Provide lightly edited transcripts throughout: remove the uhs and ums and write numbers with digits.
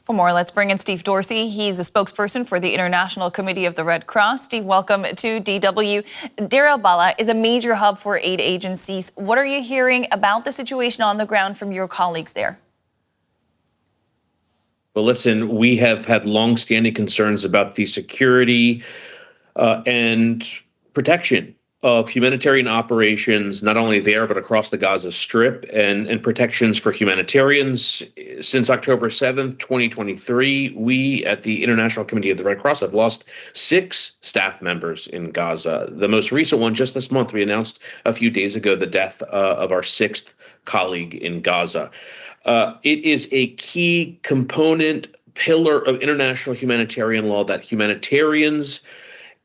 For more, let's bring in Steve Dorsey. He's a spokesperson for the International Committee of the Red Cross. Steve, welcome to DW. Deir al-Balah is a major hub for aid agencies. What are you hearing about the situation on the ground from your colleagues there? Well, listen, we have had longstanding concerns about the security and protection of humanitarian operations, not only there, but across the Gaza Strip, and protections for humanitarians. Since October 7th, 2023, we at the International Committee of the Red Cross have lost 6 staff members in Gaza. The most recent one, just this month, we announced a few days ago the death of our 6th colleague in Gaza. It is a key component, pillar of international humanitarian law that humanitarians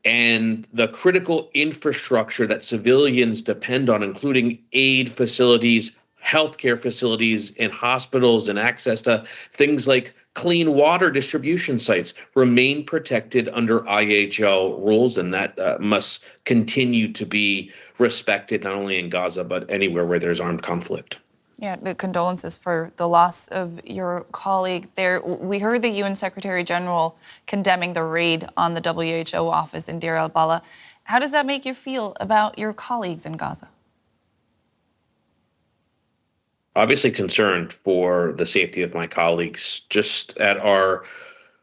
and the critical infrastructure that civilians depend on, including aid facilities, healthcare facilities, and hospitals, and access to things like clean water distribution sites, remain protected under IHL rules, and that must continue to be respected not only in Gaza, but anywhere where there's armed conflict. Yeah, the condolences for the loss of your colleague there. We heard the UN Secretary General condemning the raid on the WHO office in Deir al-Balah. How does that make you feel about your colleagues in Gaza? Obviously concerned for the safety of my colleagues. Just at our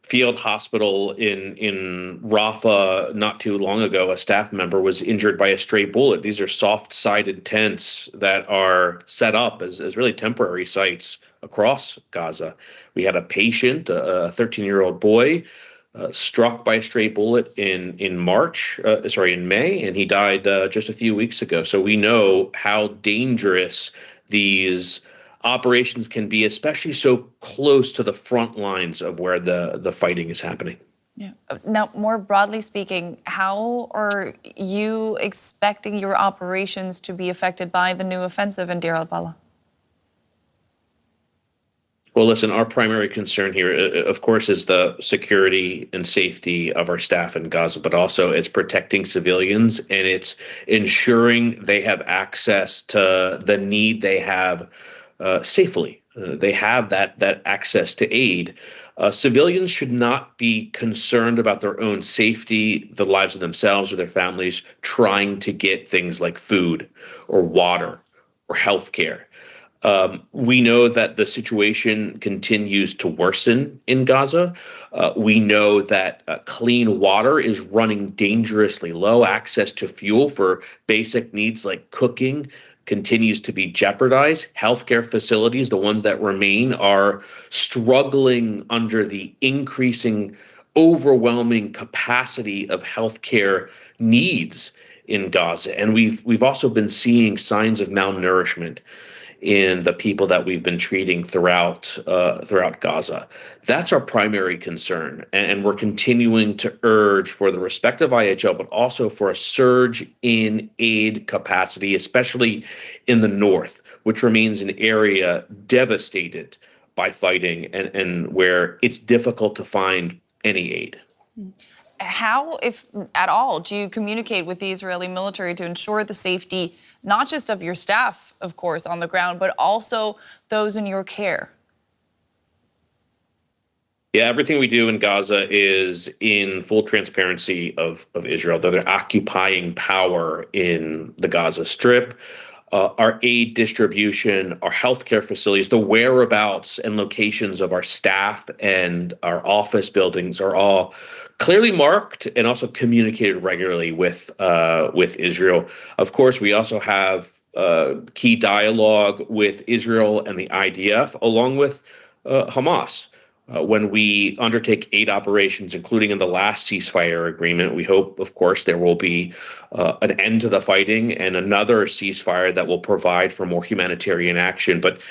field hospital in Rafah not too long ago, a staff member was injured by a stray bullet. These are soft-sided tents that are set up as really temporary sites across Gaza. We had a patient, a 13-year-old boy, struck by a stray bullet in May, and he died just a few weeks ago. So we know how dangerous these operations can be, especially so close to the front lines of where the fighting is happening. Yeah. Now, more broadly speaking, how are you expecting your operations to be affected by the new offensive in Deir al-Balah? Well, listen, our primary concern here, of course, is the security and safety of our staff in Gaza, but also it's protecting civilians and it's ensuring they have access to the need they have safely. They have that access to aid. Civilians should not be concerned about their own safety, the lives of themselves or their families, trying to get things like food or water or healthcare. We know that the situation continues to worsen in Gaza. We know that clean water is running dangerously low. Access to fuel for basic needs like cooking continues to be jeopardized. Healthcare facilities, the ones that remain, are struggling under the increasing, overwhelming capacity of healthcare needs in Gaza. And we've also been seeing signs of malnourishment in the people that we've been treating throughout Gaza. That's our primary concern, and we're continuing to urge for the respect of IHL, but also for a surge in aid capacity, especially in the north, which remains an area devastated by fighting and where it's difficult to find any aid. How, if at all, do you communicate with the Israeli military to ensure the safety, not just of your staff, of course, on the ground, but also those in your care? Yeah, everything we do in Gaza is in full transparency of Israel. They're occupying power in the Gaza Strip. Our aid distribution, our healthcare facilities, the whereabouts and locations of our staff and our office buildings are all clearly marked and also communicated regularly with Israel. Of course, we also have key dialogue with Israel and the IDF, along with Hamas. When we undertake aid operations, including in the last ceasefire agreement, we hope, of course, there will be an end to the fighting and another ceasefire that will provide for more humanitarian action. But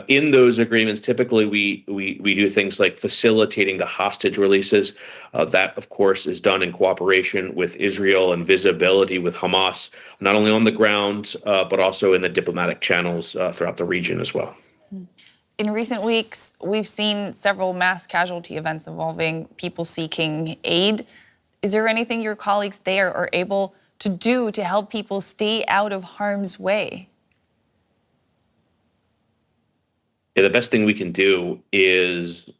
in those agreements, typically we do things like facilitating the hostage releases. That, of course, is done in cooperation with Israel and visibility with Hamas, not only on the ground, but also in the diplomatic channels throughout the region as well. In recent weeks, we've seen several mass casualty events involving people seeking aid. Is there anything your colleagues there are able to do to help people stay out of harm's way? Yeah, the best thing we can do is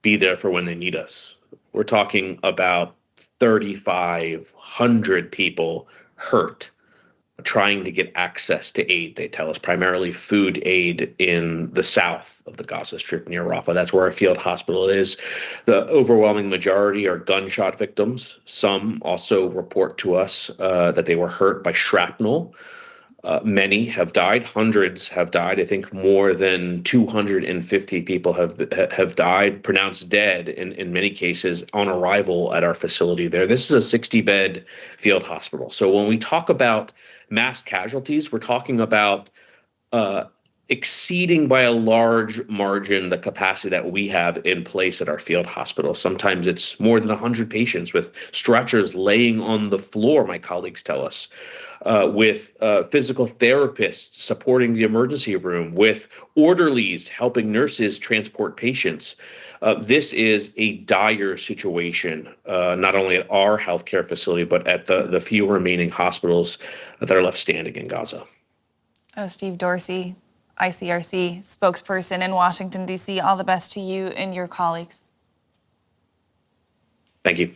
be there for when they need us. We're talking about 3,500 people hurt trying to get access to aid, they tell us, primarily food aid in the south of the Gaza Strip near Rafah. That's where our field hospital is. The overwhelming majority are gunshot victims. Some also report to us that they were hurt by shrapnel. Many have died. Hundreds have died. I think more than 250 people have died, pronounced dead in many cases on arrival at our facility there. This is a 60-bed field hospital. So when we talk about mass casualties, we're talking about exceeding by a large margin the capacity that we have in place at our field hospital. Sometimes it's more than 100 patients with stretchers laying on the floor, my colleagues tell us, with physical therapists supporting the emergency room, with orderlies helping nurses transport patients. This is a dire situation, not only at our healthcare facility, but at the few remaining hospitals that are left standing in Gaza. Steve Dorsey, ICRC spokesperson in Washington, D.C. All the best to you and your colleagues. Thank you.